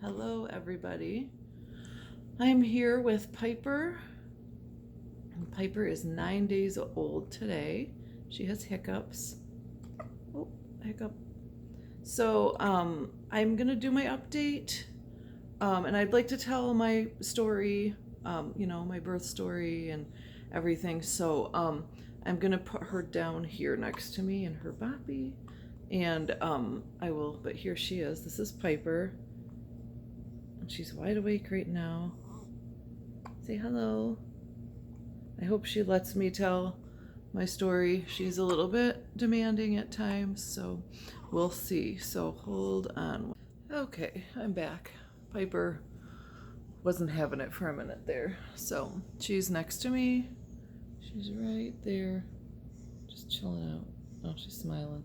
Hello, everybody. I'm here with Piper. Piper is 9 days old today. She has hiccups. Oh, hiccup. So, I'm gonna do my update, and I'd like to tell my story, my birth story and everything. So, I'm gonna put her down here next to me in her boppy, and but here she is. This is Piper. She's wide awake right now. Say hello. I hope she lets me tell my story. She's a little bit demanding at times, so we'll see. So hold on. Okay, I'm back. Piper wasn't having it for a minute there. So she's next to me. She's right there, just chilling out. Oh, she's smiling.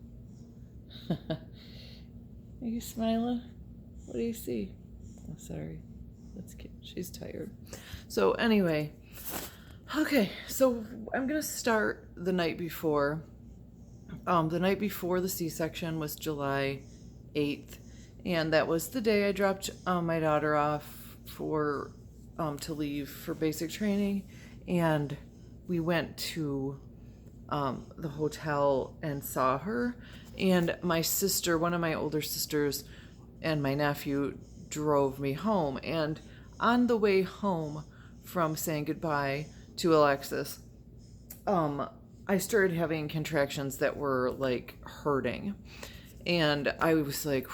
Are you smiling? What do you see? Oh, sorry. That's cute. She's tired. So anyway, okay, so I'm gonna start the night before. The night before the C-section was July 8th, and that was the day I dropped my daughter off for to leave for basic training, and we went to the hotel and saw her. And my sister, one of my older sisters, and my nephew drove me home. And on the way home from saying goodbye to Alexis, I started having contractions that were like hurting. And I was like,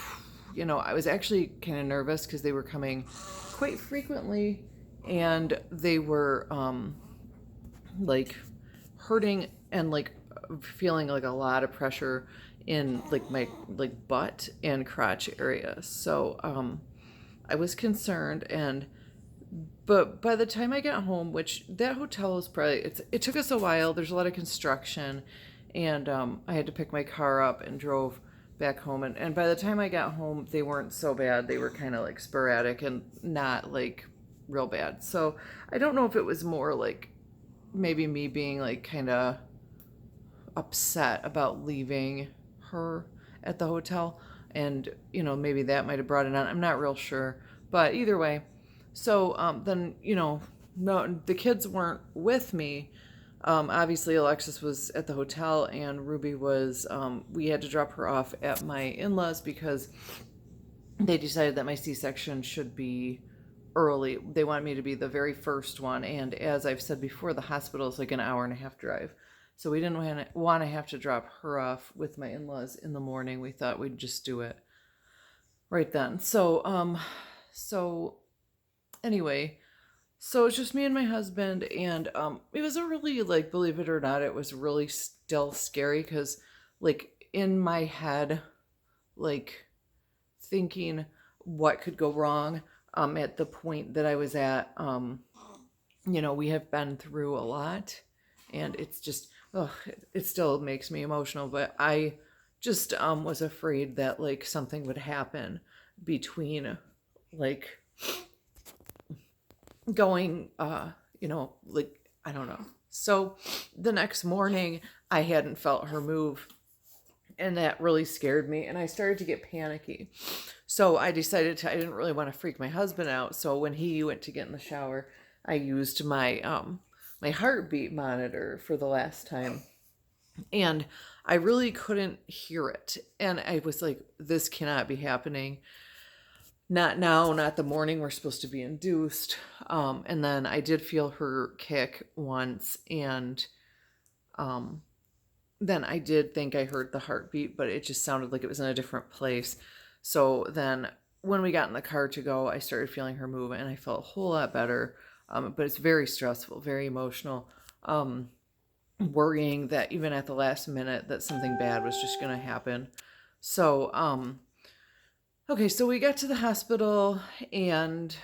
I was actually kind of nervous because they were coming quite frequently, and they were like hurting and like feeling like a lot of pressure in like my like butt and crotch area. So I was concerned, but by the time I got home, which that hotel is probably it took us a while. There's a lot of construction, and I had to pick my car up and drove back home. And by the time I got home, they weren't so bad. They were kind of like sporadic and not like real bad. So I don't know if it was more like maybe me being like kind of upset about leaving her at the hotel, and maybe that might have brought it on. I'm not real sure, but either way. So then no, the kids weren't with me. Obviously Alexis was at the hotel, and Ruby was we had to drop her off at my in-laws because they decided that my C-section should be early. They wanted me to be the very first one, and as I've said before, the hospital is like an hour and a half drive. So we didn't want to have to drop her off with my in-laws in the morning. We thought we'd just do it right then. So anyway, so it's just me and my husband, and it was a really, like, believe it or not, it was really still scary because, like, in my head, like, thinking what could go wrong at the point that I was at. We have been through a lot, and it's just, it still makes me emotional, but I just was afraid that, like, something would happen between, like, going, like, I don't know. So the next morning, I hadn't felt her move, and that really scared me, and I started to get panicky. So I decided I didn't really want to freak my husband out. So when he went to get in the shower, I used my heartbeat monitor for the last time, and I really couldn't hear it. And I was like, this cannot be happening. Not now, not the morning we're supposed to be induced. And then I did feel her kick once, and then I did think I heard the heartbeat, but it just sounded like it was in a different place. So then when we got in the car to go, I started feeling her move, and I felt a whole lot better. But it's very stressful, very emotional, worrying that even at the last minute that something bad was just going to happen. So, okay, so we got to the hospital, and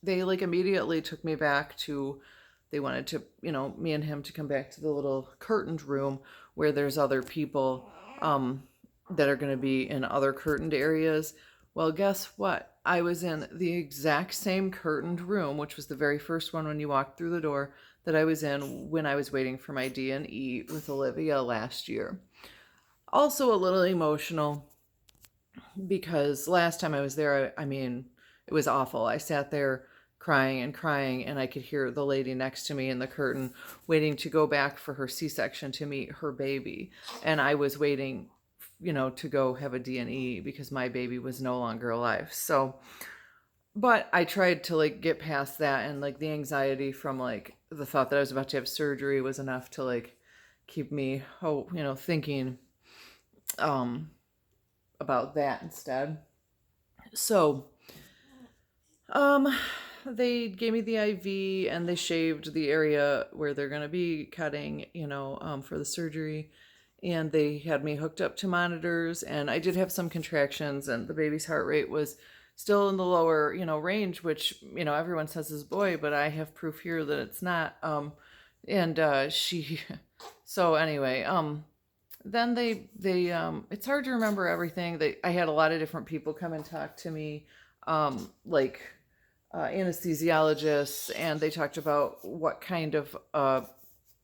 they like immediately took me back to, they wanted to, me and him to come back to the little curtained room where there's other people that are going to be in other curtained areas. Well, guess what? I was in the exact same curtained room, which was the very first one when you walked through the door, that I was in when I was waiting for my D&E with Olivia last year. Also a little emotional because last time I was there, I mean, it was awful. I sat there crying and crying, and I could hear the lady next to me in the curtain waiting to go back for her C-section to meet her baby. And I was waiting, to go have a D&E because my baby was no longer alive. So, but I tried to like get past that, and like the anxiety from like the thought that I was about to have surgery was enough to like keep me, thinking about that instead. So, they gave me the IV and they shaved the area where they're going to be cutting, for the surgery. And they had me hooked up to monitors, and I did have some contractions, and the baby's heart rate was still in the lower, range, which, everyone says is boy, but I have proof here that it's not. So anyway, then they it's hard to remember everything. I had a lot of different people come and talk to me, like anesthesiologists, and they talked about what kind of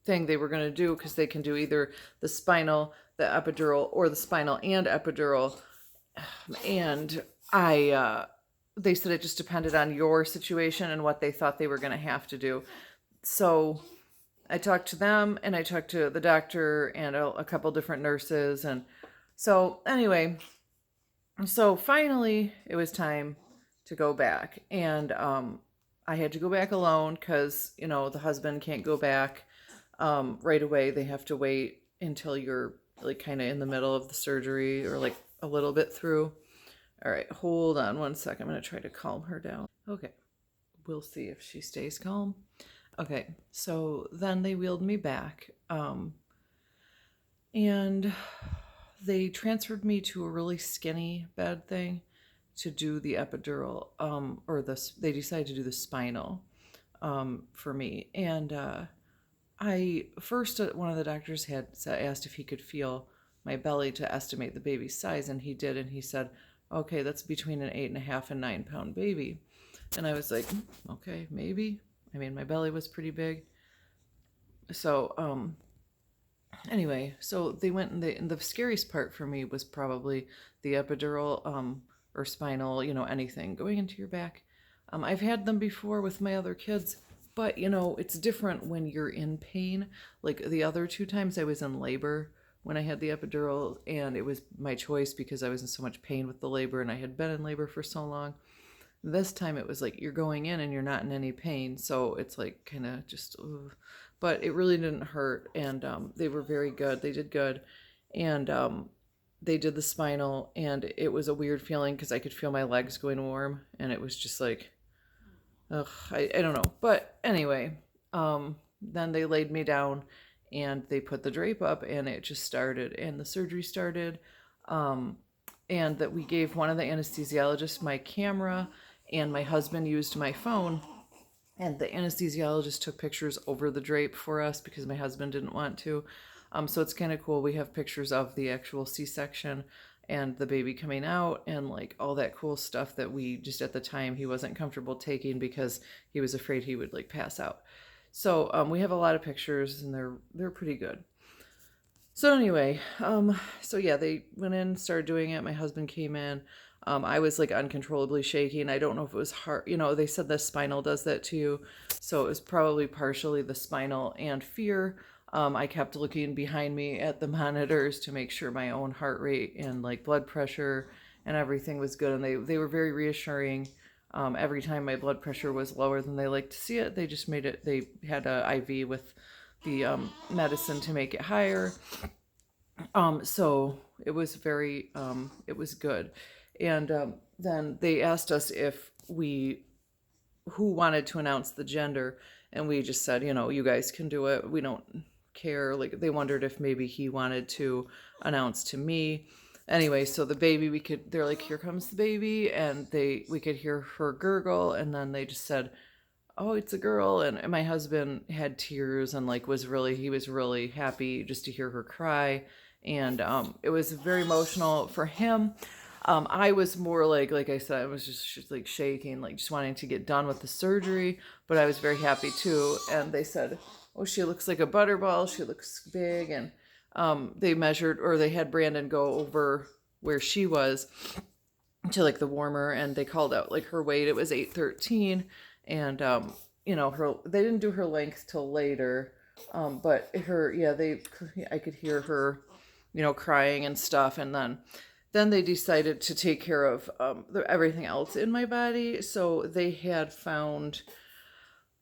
thing they were going to do, because they can do either the spinal, the epidural, or the spinal and epidural. And they said it just depended on your situation and what they thought they were going to have to do. So I talked to them, and I talked to the doctor and a couple different nurses. And so anyway, so finally it was time to go back. And I had to go back alone because, the husband can't go back right away. They have to wait until you're like kind of in the middle of the surgery or like a little bit through. All right, hold on one second. I'm going to try to calm her down. Okay, we'll see if she stays calm. Okay, so then they wheeled me back, and they transferred me to a really skinny bed thing to do the epidural, they decided to do the spinal for me. And one of the doctors had asked if he could feel my belly to estimate the baby's size, and he did, and he said, okay, that's between an 8.5 and 9 pound baby. And I was like, okay, maybe. I mean, my belly was pretty big. So, anyway, so they went, and the scariest part for me was probably the epidural, or spinal, anything going into your back. I've had them before with my other kids, but it's different when you're in pain. Like the other 2 times I was in labor when I had the epidural, and it was my choice because I was in so much pain with the labor, and I had been in labor for so long. This time it was like you're going in and you're not in any pain, so it's like kind of just, ugh. But it really didn't hurt, and they were very good. They did good, and they did the spinal, and it was a weird feeling because I could feel my legs going warm, and it was just like, ugh, I don't know. But anyway, then they laid me down, and they put the drape up, and it just started, and the surgery started, and that we gave one of the anesthesiologists my camera, and my husband used my phone, and the anesthesiologist took pictures over the drape for us because my husband didn't want to. So it's kind of cool. We have pictures of the actual C-section and the baby coming out, and like all that cool stuff that we just at the time he wasn't comfortable taking because he was afraid he would like pass out. So we have a lot of pictures, and they're pretty good. So anyway, so yeah, they went in, started doing it. My husband came in. I was like uncontrollably shaking. I don't know if it was heart, they said the spinal does that to you. So it was probably partially the spinal and fear. I kept looking behind me at the monitors to make sure my own heart rate and like blood pressure and everything was good. And they were very reassuring. Every time my blood pressure was lower than they like to see it, they just made it, they had a IV with the medicine to make it higher. So it was very, it was good. And then they asked us who wanted to announce the gender, and we just said, you guys can do it. We don't care. Like they wondered if maybe he wanted to announce to me. Anyway, so the baby, they're like, here comes the baby, and we could hear her gurgle, and then they just said, oh, it's a girl. And my husband had tears and like he was really happy just to hear her cry. And it was very emotional for him. I was more like I said, I was just like shaking, like just wanting to get done with the surgery, but I was very happy too. And they said, oh, she looks like a butterball. She looks big. And they had Brandon go over where she was, to like the warmer, and they called out like her weight. It was 813, and you know, they didn't do her length till later, but her, yeah, I could hear her, you know, crying and stuff, and then they decided to take care of everything else in my body. So they had found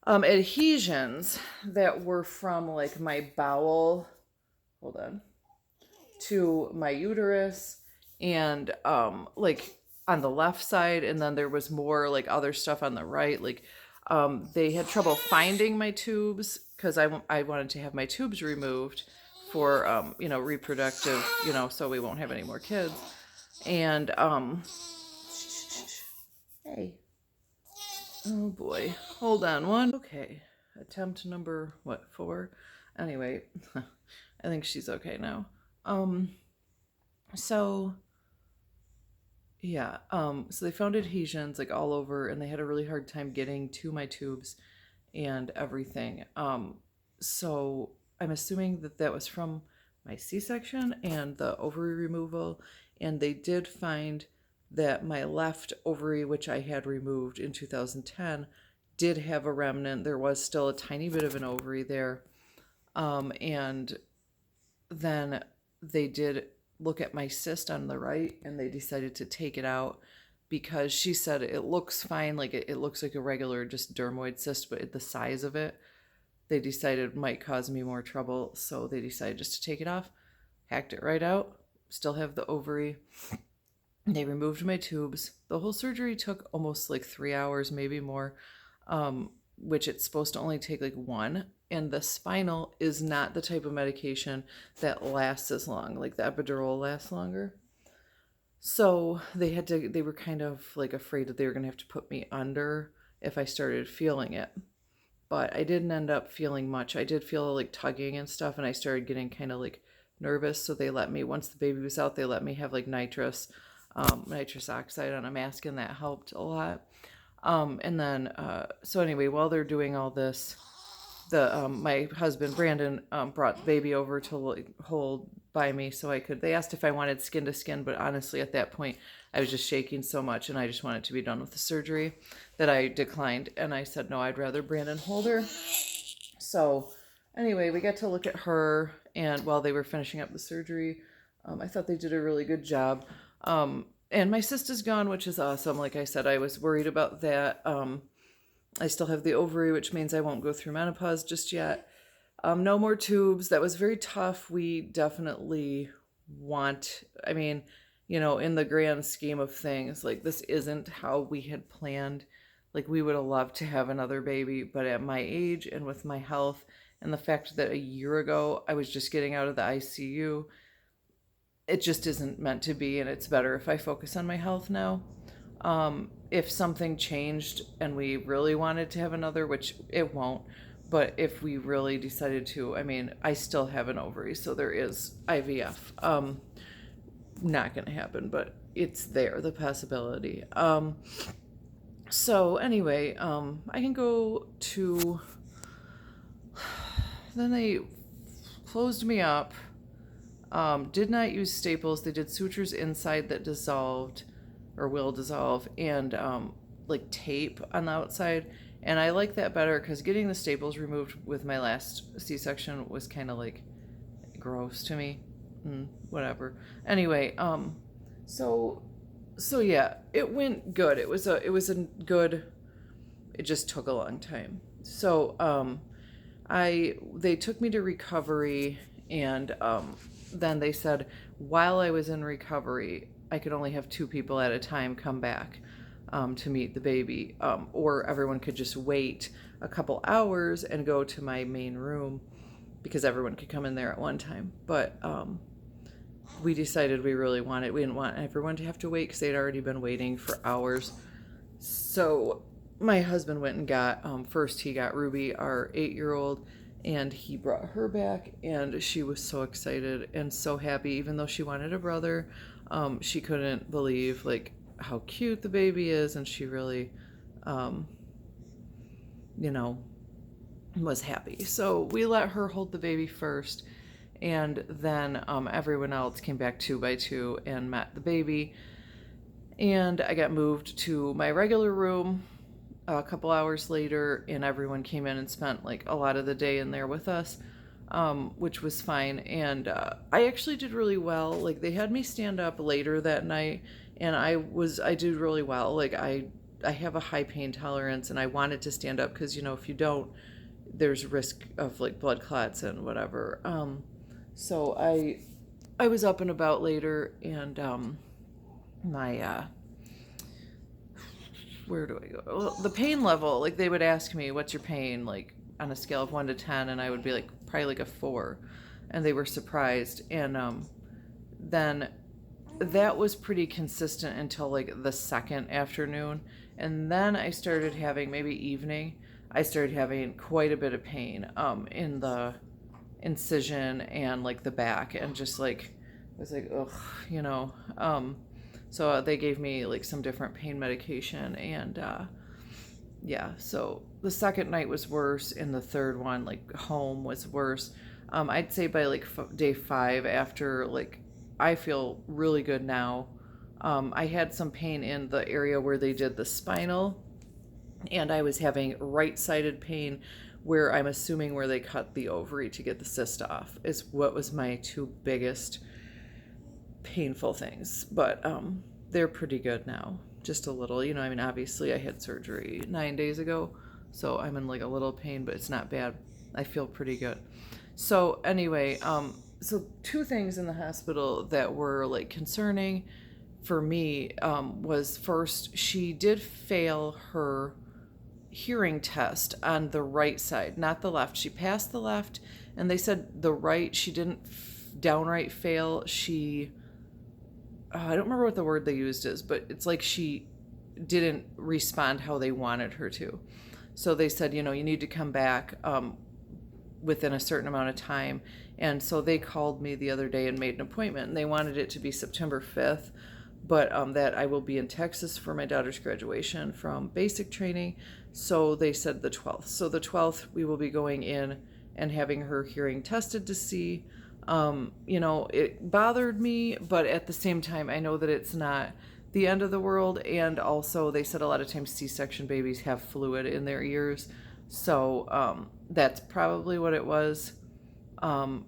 adhesions that were from like my bowel, hold on, to my uterus, and like on the left side, and then there was more like other stuff on the right. Like they had trouble finding my tubes because I wanted to have my tubes removed for you know, reproductive, you know, so we won't have any more kids. And hey, oh boy, hold on one. Okay, attempt number what, 4? Anyway, I think she's okay now. So yeah, so they found adhesions like all over, and they had a really hard time getting to my tubes and everything. So I'm assuming that that was from my C-section and the ovary removal, and they did find that my left ovary, which I had removed in 2010, did have a remnant. There was still a tiny bit of an ovary there, and then they did look at my cyst on the right, and they decided to take it out because she said it looks fine, like it looks like a regular just dermoid cyst, but the size of it, they decided might cause me more trouble, so they decided just to take it off. Hacked it right out. Still have the ovary. They removed my tubes. The whole surgery took almost like 3 hours, maybe more, which it's supposed to only take like 1. And the spinal is not the type of medication that lasts as long. Like the epidural lasts longer. So they were kind of like afraid that they were going to have to put me under if I started feeling it. But I didn't end up feeling much. I did feel like tugging and stuff, and I started getting kind of like nervous. So they let me, once the baby was out, they let me have like nitrous oxide on a mask, and that helped a lot. And then, so anyway, while they're doing all this, my husband Brandon brought the baby over to like hold by me so I could. They asked if I wanted skin to skin, but honestly, at that point, I was just shaking so much, and I just wanted to be done with the surgery that I declined. And I said no, I'd rather Brandon hold her. So anyway, we got to look at her, and while they were finishing up the surgery, I thought they did a really good job. And my cyst is gone, which is awesome. Like I said, I was worried about that. I still have the ovary, which means I won't go through menopause just yet. No more tubes. That was very tough. We definitely I mean, you know, in the grand scheme of things, like this isn't how we had planned. Like we would have loved to have another baby, but at my age and with my health and the fact that a year ago I was just getting out of the ICU, it just isn't meant to be, and it's better if I focus on my health now. If something changed and we really wanted to have another, which it won't, but if we really decided to, I mean, I still have an ovary, so there is IVF. Not gonna happen, but it's there, the possibility. So anyway, I can go to, then they closed me up. Did not use staples. They did sutures inside that dissolved or will dissolve, and like tape on the outside. And I like that better because getting the staples removed with my last C-section was kind of like gross to me. Whatever. Anyway, so yeah, it went good. It was a good. It just took a long time. So they took me to recovery, and then they said while I was in recovery, I could only have 2 people at a time come back to meet the baby, or everyone could just wait a couple hours and go to my main room because everyone could come in there at one time. But we decided we didn't want everyone to have to wait because they'd already been waiting for hours. So my husband went and got, first he got Ruby, our 8-year-old, and he brought her back, and she was so excited and so happy. Even though she wanted a brother, she couldn't believe like how cute the baby is, and she really, you know, was happy. So we let her hold the baby first, and then everyone else came back 2 by 2 and met the baby. And I got moved to my regular room a couple hours later, and everyone came in and spent like a lot of the day in there with us, which was fine. And I actually did really well. Like they had me stand up later that night, and I did really well. Like I have a high pain tolerance, and I wanted to stand up because, you know, if you don't, there's risk of like blood clots and whatever. So I was up and about later, and my where do I go? Well, the pain level, like they would ask me, "What's your pain?" Like on a scale of 1 to 10, and I would be like probably like a 4, and they were surprised. And then that was pretty consistent until like the second afternoon, and then I started having, maybe evening, I started having quite a bit of pain in the incision and like the back, and just like I was like, ugh, you know. So they gave me like some different pain medication, and yeah, so the second night was worse, and the third one, like home, was worse. I'd say by like day 5, after like I feel really good now. I had some pain in the area where they did the spinal, and I was having right-sided pain where I'm assuming where they cut the ovary to get the cyst off is what was my 2 biggest painful things. But they're pretty good now, just a little, you know. I mean, obviously I had surgery 9 days ago, so I'm in like a little pain, but it's not bad. I feel pretty good. So anyway, so 2 things in the hospital that were like concerning for me was, first, she did fail her hearing test on the right side, not the left. She passed the left, and they said the right, she didn't downright fail. She, I don't remember what the word they used is, but it's like she didn't respond how they wanted her to. So they said, you know, you need to come back within a certain amount of time. And so they called me the other day and made an appointment, and they wanted it to be September 5th, but that I will be in Texas for my daughter's graduation from basic training. So they said the 12th. So the 12th, we will be going in and having her hearing tested to see. You know, it bothered me, but at the same time, I know that it's not the end of the world. And also, they said a lot of times C-section babies have fluid in their ears. So that's probably what it was,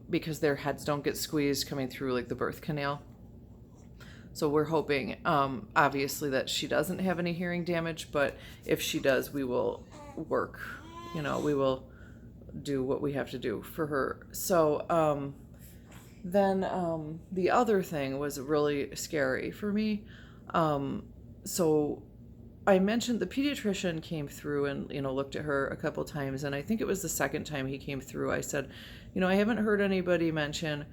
because their heads don't get squeezed coming through like the birth canal. So we're hoping, obviously, that she doesn't have any hearing damage, but if she does, we will work, you know, we will do what we have to do for her. So then the other thing was really scary for me. So I mentioned the pediatrician came through and, you know, looked at her a couple times, and I think it was the second time he came through, I said, you know, I haven't heard anybody mention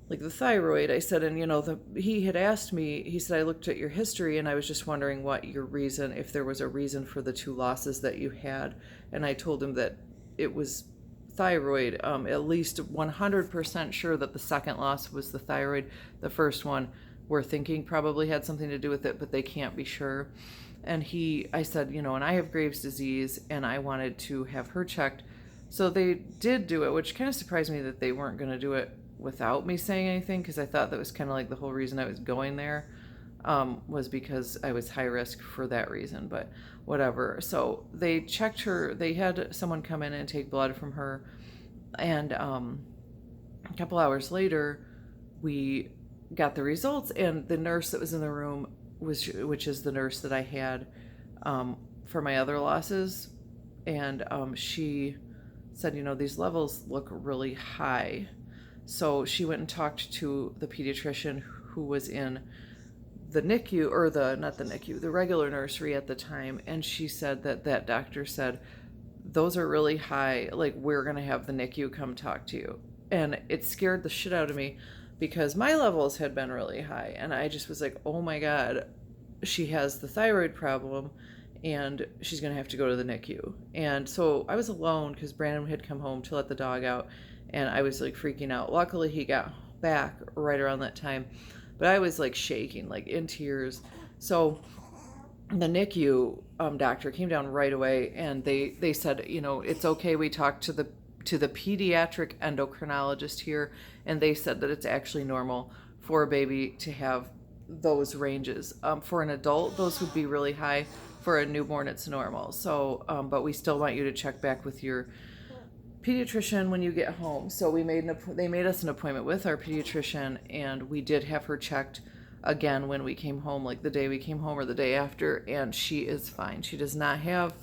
like the thyroid. I said, and you know, he had asked me, he said, I looked at your history and I was just wondering what your reason, if there was a reason for the 2 losses that you had. And I told him that it was thyroid, at least 100% sure that the second loss was the thyroid. The first one, we're thinking probably had something to do with it, but they can't be sure. And I said, you know, and I have Graves' disease, and I wanted to have her checked. So they did do it, which kind of surprised me that they weren't going to do it without me saying anything, because I thought that was kind of like the whole reason I was going there, was because I was high risk for that reason, but whatever. So they checked her. They had someone come in and take blood from her, and a couple hours later we got the results, and the nurse that was in the room, which is the nurse that I had for my other losses, and she said, you know, these levels look really high. So she went and talked to the pediatrician who was in the NICU, or not the NICU, the regular nursery at the time, and she said that doctor said, those are really high, like, we're going to have the NICU come talk to you. And it scared the shit out of me, because my levels had been really high, and I just was like, oh my God, she has the thyroid problem, and she's going to have to go to the NICU. And so I was alone, because Brandon had come home to let the dog out, and I was like freaking out. Luckily, he got back right around that time, but I was like shaking, like in tears. So the NICU doctor came down right away, and they said, you know, it's okay. We talked to the pediatric endocrinologist here, and they said that it's actually normal for a baby to have those ranges. For an adult, those would be really high. For a newborn, it's normal. So, but we still want you to check back with your pediatrician when you get home. So they made us an appointment with our pediatrician, and we did have her checked again when we came home, like the day we came home or the day after, and she is fine. She does not have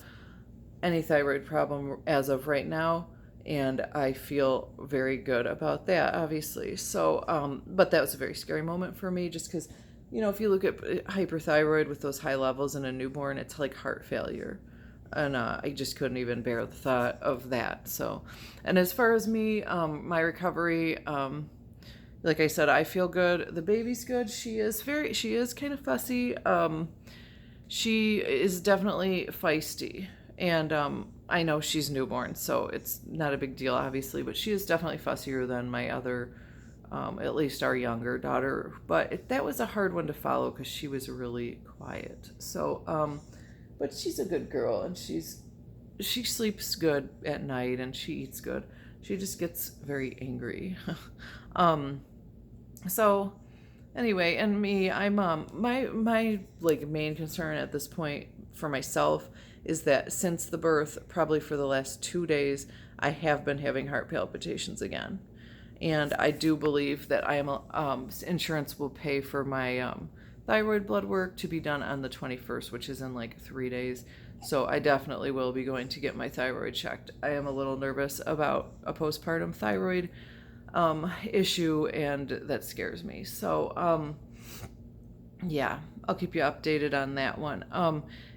any thyroid problem as of right now, and I feel very good about that, obviously. So, but that was a very scary moment for me, just because, you know, if you look at hyperthyroid with those high levels in a newborn, it's like heart failure. And I just couldn't even bear the thought of that. So, and as far as me, my recovery, like I said, I feel good. The baby's good. She is kind of fussy. She is definitely feisty. And I know she's newborn, so it's not a big deal, obviously, but she is definitely fussier than my other, at least our younger daughter. But that was a hard one to follow because she was really quiet. So, but she's a good girl, and she sleeps good at night, and she eats good. She just gets very angry. So anyway, and me, I'm my like main concern at this point for myself is that since the birth, probably for the last 2 days, I have been having heart palpitations again. And I do believe that insurance will pay for my thyroid blood work to be done on the 21st, which is in like 3 days. So I definitely will be going to get my thyroid checked. I am a little nervous about a postpartum thyroid issue, and that scares me. So yeah, I'll keep you updated on that one.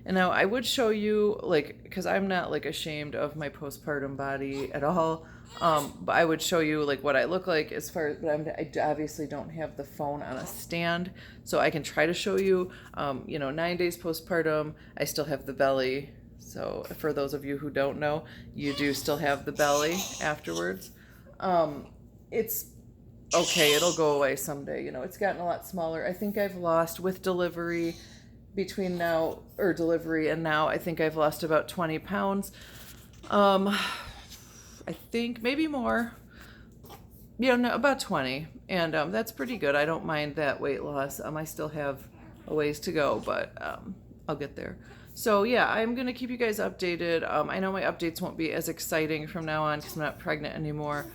And now I would show you, like, because I'm not like ashamed of my postpartum body at all. But I would show you like what I look like as far as, but I obviously don't have the phone on a stand, so I can try to show you. 9 days postpartum, I still have the belly. So for those of you who don't know, you do still have the belly afterwards. It's okay. It'll go away someday. You know, it's gotten a lot smaller. I think I've lost with delivery delivery and now, I think I've lost about 20 pounds. I think maybe more, no, about 20. And that's pretty good. I don't mind that weight loss. I still have a ways to go, but I'll get there. So yeah, I'm going to keep you guys updated. I know my updates won't be as exciting from now on because I'm not pregnant anymore,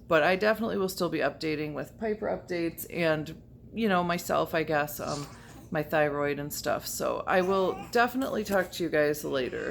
but I definitely will still be updating with Piper updates and, myself, I guess, my thyroid and stuff. So I will definitely talk to you guys later.